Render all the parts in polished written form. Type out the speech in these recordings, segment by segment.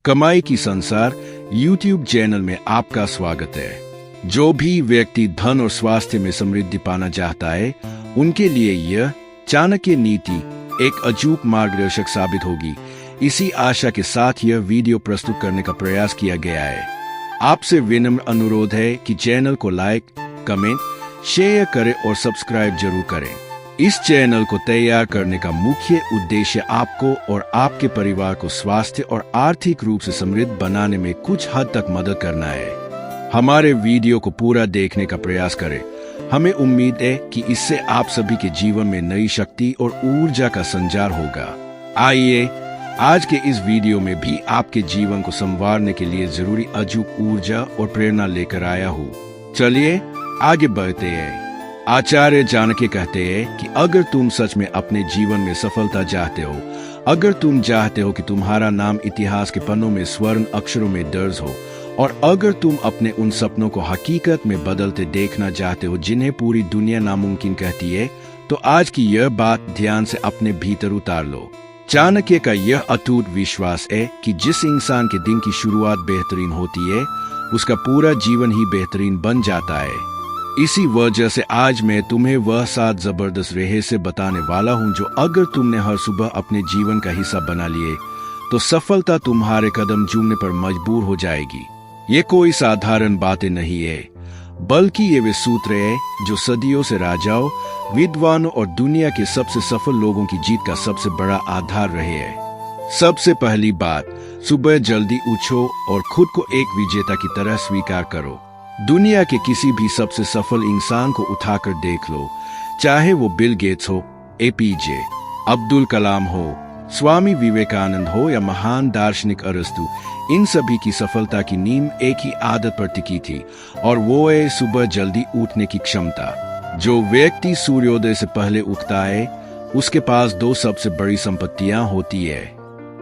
कमाई की संसार YouTube चैनल में आपका स्वागत है। जो भी व्यक्ति धन और स्वास्थ्य में समृद्धि पाना चाहता है, उनके लिए यह चाणक्य नीति एक अचूक मार्गदर्शक साबित होगी। इसी आशा के साथ यह वीडियो प्रस्तुत करने का प्रयास किया गया है। आपसे विनम्र अनुरोध है कि चैनल को लाइक, कमेंट, शेयर करें और सब्सक्राइब जरूर करें। इस चैनल को तैयार करने का मुख्य उद्देश्य आपको और आपके परिवार को स्वास्थ्य और आर्थिक रूप से समृद्ध बनाने में कुछ हद तक मदद करना है। हमारे वीडियो को पूरा देखने का प्रयास करें। हमें उम्मीद है कि इससे आप सभी के जीवन में नई शक्ति और ऊर्जा का संचार होगा। आइए आज के इस वीडियो में भी आपके जीवन को संवारने के लिए जरूरी अचूक ऊर्जा और प्रेरणा लेकर आया हूँ। चलिए आगे बढ़ते हैं। आचार्य चाणक्य कहते हैं कि अगर तुम सच में अपने जीवन में सफलता चाहते हो, अगर तुम चाहते हो कि तुम्हारा नाम इतिहास के पन्नों में स्वर्ण अक्षरों में दर्ज हो, और अगर तुम अपने उन सपनों को हकीकत में बदलते देखना चाहते हो जिन्हें पूरी दुनिया नामुमकिन कहती है, तो आज की यह बात ध्यान से अपने भीतर उतार लो। चाणक्य का यह अटूट विश्वास है कि जिस इंसान के दिन की शुरुआत बेहतरीन होती है, उसका पूरा जीवन ही बेहतरीन बन जाता है। इसी वजह से आज मैं तुम्हें वह 7 जबरदस्त रहस्य बताने वाला हूँ जो अगर तुमने हर सुबह अपने जीवन का हिस्सा बना लिए, तो सफलता तुम्हारे कदम चूमने पर मजबूर हो जाएगी। ये कोई साधारण बातें नहीं है, बल्कि ये वे सूत्र है जो सदियों से राजाओं, विद्वानों और दुनिया के सबसे सफल लोगों की जीत का सबसे बड़ा आधार रहे हैं। सबसे पहली बात, सुबह जल्दी उठो और खुद को एक विजेता की तरह स्वीकार करो। दुनिया के किसी भी सबसे सफल इंसान को उठाकर देख लो, चाहे वो बिल गेट्स हो, एपीजे अब्दुल कलाम हो, स्वामी विवेकानंद हो या महान दार्शनिक अरस्तु, इन सभी की सफलता की नींव एक ही आदत पर टिकी थी, और वो है सुबह जल्दी उठने की क्षमता। जो व्यक्ति सूर्योदय से पहले उठता है, उसके पास 2 सबसे बड़ी संपत्तियां होती है।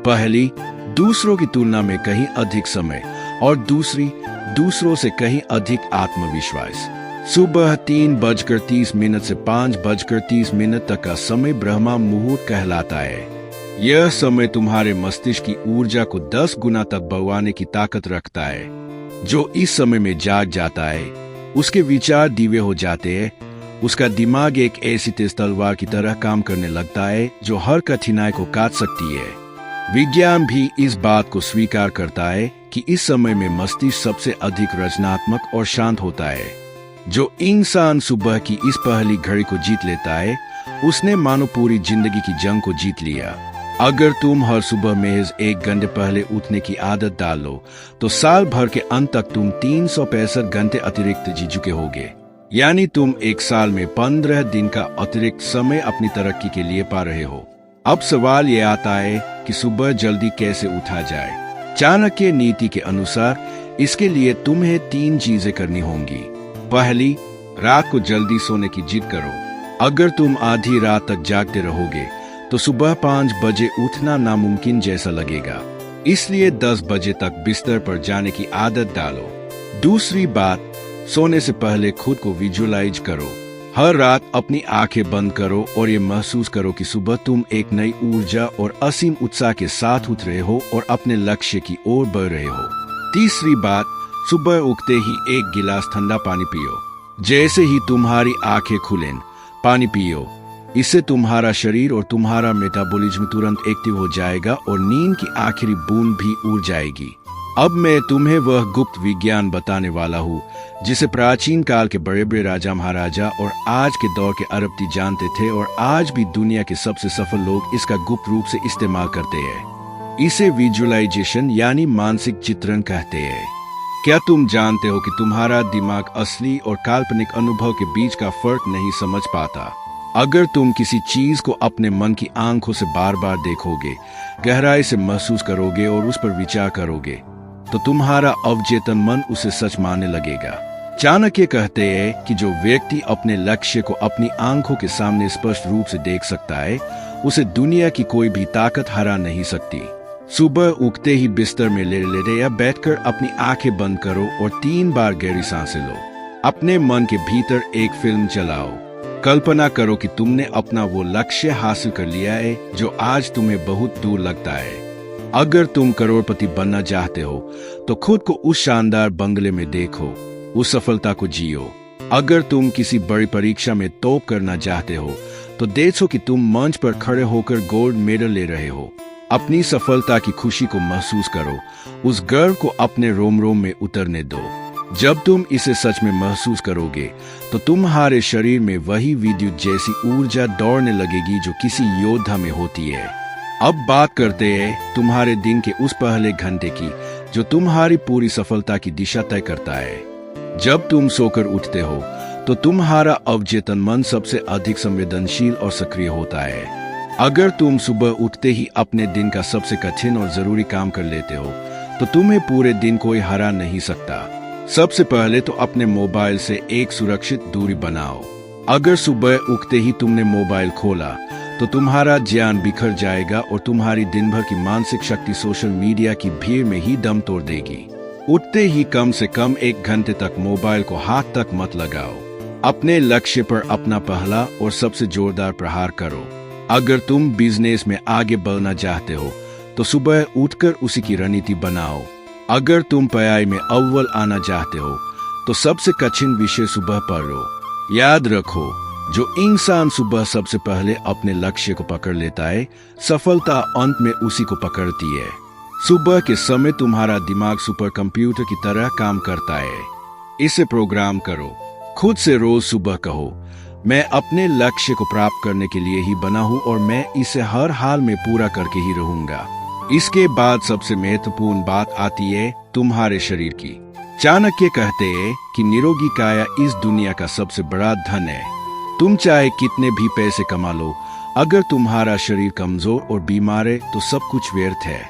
पहली, दूसरों की तुलना में कहीं अधिक समय, और दूसरी, दूसरों से कहीं अधिक आत्मविश्वास। सुबह 3:30 से 5:30 तक का समय ब्रह्मा मुहूर्त कहलाता है। यह समय तुम्हारे मस्तिष्क की ऊर्जा को 10 गुना तक बढ़ाने की ताकत रखता है। जो इस समय में जाग जाता है, उसके विचार धीमे हो जाते हैं। उसका दिमाग एक ऐसी तेज तलवार की तरह काम करने लगता है जो हर कठिनाई को काट सकती है। विज्ञान भी इस बात को स्वीकार करता है कि इस समय में मस्तिष्क सबसे अधिक रचनात्मक और शांत होता है। जो इंसान सुबह की इस पहली घड़ी को जीत लेता है, उसने मानो पूरी जिंदगी की जंग को जीत लिया। अगर तुम हर सुबह महज 1 घंटे पहले उठने की आदत डाल लो, तो साल भर के अंत तक तुम 365 घंटे अतिरिक्त जी चुके होगे। यानी तुम एक साल में 15 दिन का अतिरिक्त समय अपनी तरक्की के लिए पा रहे हो। अब सवाल ये आता है कि सुबह जल्दी कैसे उठा जाए। चाणक्य नीति के अनुसार इसके लिए तुम्हें 3 चीजें करनी होंगी। पहली, रात को जल्दी सोने की जिद करो। अगर तुम आधी रात तक जागते रहोगे, तो सुबह 5 बजे उठना नामुमकिन जैसा लगेगा। इसलिए 10 बजे तक बिस्तर पर जाने की आदत डालो। दूसरी बात, सोने से पहले खुद को विजुअलाइज करो। हर रात अपनी आंखें बंद करो और ये महसूस करो कि सुबह तुम एक नई ऊर्जा और असीम उत्साह के साथ उठ रहे हो और अपने लक्ष्य की ओर बढ़ रहे हो। तीसरी बात, सुबह उठते ही 1 गिलास ठंडा पानी पियो। जैसे ही तुम्हारी आंखें खुलें, पानी पियो। इससे तुम्हारा शरीर और तुम्हारा मेटाबॉलिज्म तुरंत एक्टिव हो जाएगा और नींद की आखिरी बूंद भी उड़ जाएगी। अब मैं तुम्हें वह गुप्त विज्ञान बताने वाला हूँ जिसे प्राचीन काल के बड़े बड़े राजा महाराजा और आज के दौर के अरबती जानते थे, और आज भी दुनिया के सबसे सफल लोग इसका गुप्त रूप से इस्तेमाल करते हैं। इसे विजुअलाइजेशन यानी मानसिक चित्रण कहते हैं। क्या तुम जानते हो कि तुम्हारा दिमाग असली और काल्पनिक अनुभव के बीच का फर्क नहीं समझ पाता? अगर तुम किसी चीज को अपने मन की आंखों से बार बार देखोगे, गहराई से महसूस करोगे और उस पर विचार करोगे, तो तुम्हारा अवचेतन मन उसे सच मानने लगेगा। चाणक्य कहते हैं कि जो व्यक्ति अपने लक्ष्य को अपनी आंखों के सामने स्पष्ट रूप से देख सकता है, उसे दुनिया की कोई भी ताकत हरा नहीं सकती। सुबह उठते ही बिस्तर में लेटे या बैठकर अपनी आंखें बंद करो और 3 बार गहरी सांसें लो। अपने मन के भीतर एक फिल्म चलाओ। कल्पना करो कि तुमने अपना वो लक्ष्य हासिल कर लिया है जो आज तुम्हें बहुत दूर लगता है। अगर तुम करोड़पति बनना चाहते हो तो खुद को उस शानदार बंगले में देखो, उस सफलता को जियो। अगर तुम किसी बड़ी परीक्षा में टॉप करना चाहते हो तो देखो कि तुम मंच पर खड़े होकर गोल्ड मेडल ले रहे हो। अपनी सफलता की खुशी को महसूस करो, उस गर्व को अपने रोम रोम में उतरने दो। जब तुम इसे सच में महसूस करोगे तो तुम्हारे शरीर में वही विद्युत जैसी ऊर्जा दौड़ने लगेगी जो किसी योद्धा में होती है। अब बात करते हैं तुम्हारे दिन के उस पहले घंटे की जो तुम्हारी पूरी सफलता की दिशा तय करता है। जब तुम सोकर उठते हो तो तुम्हारा अवचेतन मन सबसे अधिक संवेदनशील और सक्रिय होता है। अगर तुम सुबह उठते ही अपने दिन का सबसे कठिन और जरूरी काम कर लेते हो तो तुम्हें पूरे दिन कोई हरा नहीं सकता। सबसे पहले तो अपने मोबाइल से एक सुरक्षित दूरी बनाओ। अगर सुबह उठते ही तुमने मोबाइल खोला तो तुम्हारा ध्यान बिखर जाएगा और तुम्हारी दिन भर की मानसिक शक्ति सोशल मीडिया की भीड़ में ही दम तोड़ देगी। उठते ही कम से कम 1 घंटे तक मोबाइल को हाथ तक मत लगाओ। अपने लक्ष्य पर अपना पहला और सबसे जोरदार प्रहार करो। अगर तुम बिजनेस में आगे बढ़ना चाहते हो तो सुबह उठकर उसी की रणनीति बनाओ। अगर तुम पढ़ाई में अव्वल आना चाहते हो तो सबसे कठिन विषय सुबह पढ़ो। याद रखो, जो इंसान सुबह सबसे पहले अपने लक्ष्य को पकड़ लेता है, सफलता अंत में उसी को पकड़ती है। सुबह के समय तुम्हारा दिमाग सुपर कंप्यूटर की तरह काम करता है। इसे प्रोग्राम करो। खुद से रोज सुबह कहो, मैं अपने लक्ष्य को प्राप्त करने के लिए ही बना हूँ और मैं इसे हर हाल में पूरा करके ही रहूंगा। इसके बाद सबसे महत्वपूर्ण बात आती है तुम्हारे शरीर की। चाणक्य कहते हैं कि निरोगी काया इस दुनिया का सबसे बड़ा धन है। तुम चाहे कितने भी पैसे कमा लो, अगर तुम्हारा शरीर कमजोर और बीमार है तो सब कुछ व्यर्थ है।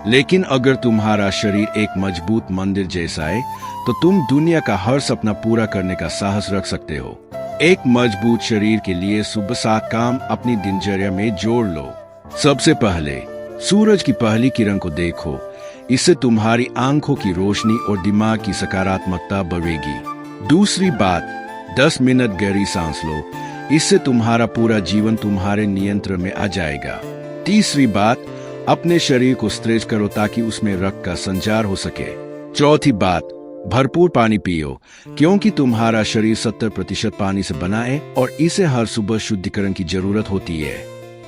लेकिन अगर तुम्हारा शरीर एक मजबूत मंदिर जैसा है तो तुम दुनिया का हर सपना पूरा करने का साहस रख सकते हो। एक मजबूत शरीर के लिए सुबह 7 काम अपनी दिनचर्या में जोड़ लो। सबसे पहले सूरज की पहली किरण को देखो। इससे तुम्हारी आंखों की रोशनी और दिमाग की सकारात्मकता बढ़ेगी। दूसरी बात, 10 मिनट गहरी सांस लो। इससे तुम्हारा पूरा जीवन तुम्हारे नियंत्रण में आ जाएगा। तीसरी बात, अपने शरीर को स्ट्रेच करो ताकि उसमें रक्त का संचार हो सके। चौथी बात, भरपूर पानी पियो क्योंकि तुम्हारा शरीर 70% पानी से बना है और इसे हर सुबह शुद्धिकरण की जरूरत होती है।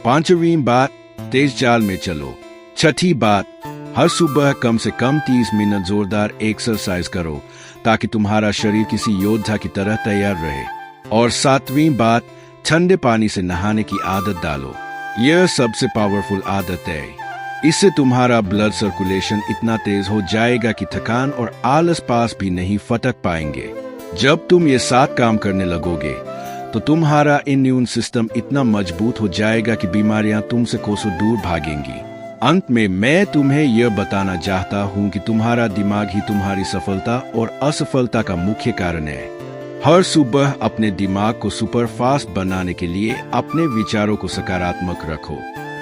पांचवी बात, तेज चाल में चलो। छठी बात, हर सुबह कम से कम 30 मिनट जोरदार एक्सरसाइज करो ताकि तुम्हारा शरीर किसी योद्धा की तरह तैयार रहे। और 7वीं बात, ठंडे पानी से नहाने की आदत डालो। यह सबसे पावरफुल आदत है। इससे तुम्हारा ब्लड सर्कुलेशन इतना तेज हो जाएगा कि थकान और आलस पास भी नहीं फटक पाएंगे। जब तुम ये 7 काम करने लगोगे तो तुम्हारा इम्यून सिस्टम इतना मजबूत हो जाएगा कि बीमारियां तुमसे कोसों दूर भागेंगी। अंत में मैं तुम्हें यह बताना चाहता हूँ कि तुम्हारा दिमाग ही तुम्हारी सफलता और असफलता का मुख्य कारण है। हर सुबह अपने दिमाग को सुपर फास्ट बनाने के लिए अपने विचारों को सकारात्मक रखो।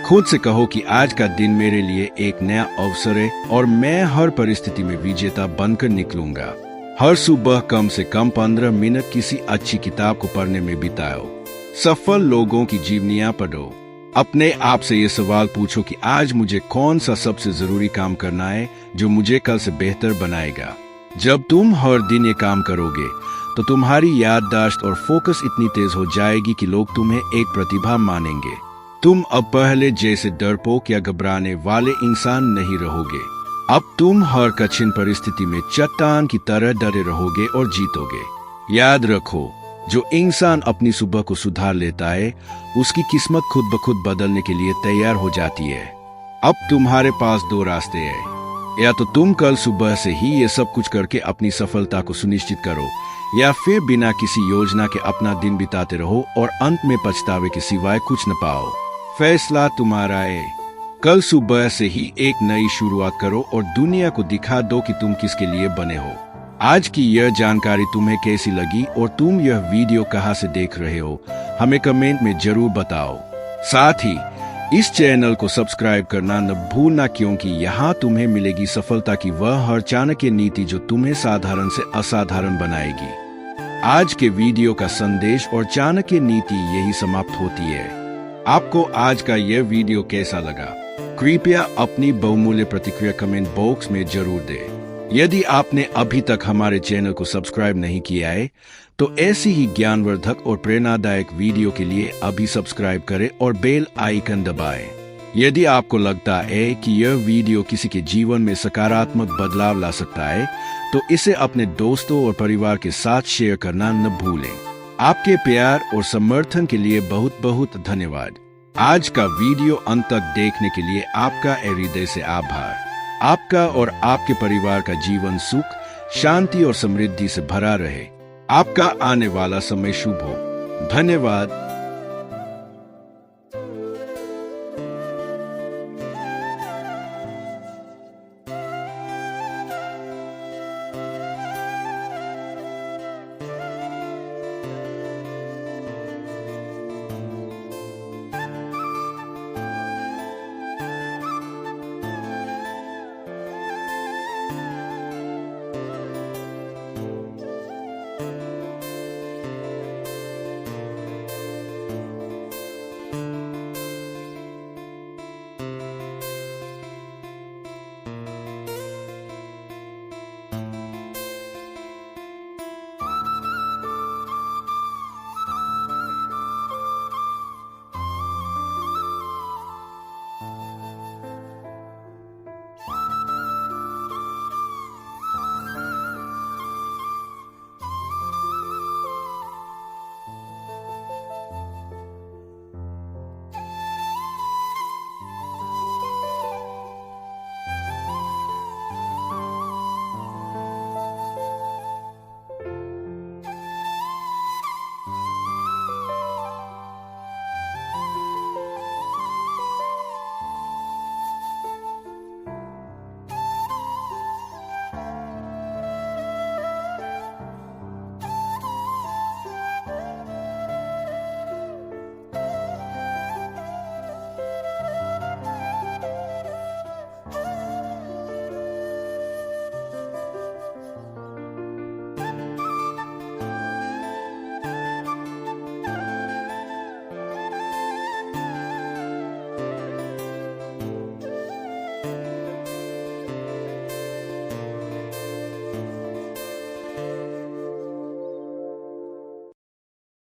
खुद से कहो कि आज का दिन मेरे लिए एक नया अवसर है और मैं हर परिस्थिति में विजेता बनकर निकलूंगा। हर सुबह कम से कम 15 मिनट किसी अच्छी किताब को पढ़ने में बिताओ। सफल लोगों की जीवनियां पढ़ो। अपने आप से ये सवाल पूछो कि आज मुझे कौन सा सबसे जरूरी काम करना है जो मुझे कल से बेहतर बनाएगा। जब तुम हर दिन ये काम करोगे तो तुम्हारी याददाश्त और फोकस इतनी तेज हो जाएगी कि लोग तुम्हें एक प्रतिभा मानेंगे। तुम अब पहले जैसे डरपोक या घबराने वाले इंसान नहीं रहोगे। अब तुम हर कठिन परिस्थिति में चट्टान की तरह डटे रहोगे और जीतोगे। याद रखो, जो इंसान अपनी सुबह को सुधार लेता है उसकी किस्मत खुद ब खुद बदलने के लिए तैयार हो जाती है। अब तुम्हारे पास 2 रास्ते हैं। या तो तुम कल सुबह से ही ये सब कुछ करके अपनी सफलता को सुनिश्चित करो, या फिर बिना किसी योजना के अपना दिन बिताते रहो और अंत में पछतावे के सिवाय कुछ न पाओ। फैसला तुम्हारा है। कल सुबह से ही एक नई शुरुआत करो और दुनिया को दिखा दो कि तुम किसके लिए बने हो। आज की यह जानकारी तुम्हें कैसी लगी और तुम यह वीडियो कहां से देख रहे हो, हमें कमेंट में जरूर बताओ। साथ ही इस चैनल को सब्सक्राइब करना न भूलना क्योंकि यहाँ तुम्हें मिलेगी सफलता की वह हर चाणक्य नीति जो तुम्हें साधारण से असाधारण बनाएगी। आज के वीडियो का संदेश और चाणक्य नीति यही समाप्त होती है। आपको आज का यह वीडियो कैसा लगा? कृपया अपनी बहुमूल्य प्रतिक्रिया कमेंट बॉक्स में जरूर दें। यदि आपने अभी तक हमारे चैनल को सब्सक्राइब नहीं किया है तो ऐसी ही ज्ञानवर्धक और प्रेरणादायक वीडियो के लिए अभी सब्सक्राइब करें और बेल आइकन दबाएं। यदि आपको लगता है कि यह वीडियो किसी के जीवन में सकारात्मक बदलाव ला सकता है तो इसे अपने दोस्तों और परिवार के साथ शेयर करना न भूलें। आपके प्यार और समर्थन के लिए बहुत बहुत धन्यवाद। आज का वीडियो अंत तक देखने के लिए आपका हृदय से आभार। आपका और आपके परिवार का जीवन सुख, शांति और समृद्धि से भरा रहे। आपका आने वाला समय शुभ हो। धन्यवाद।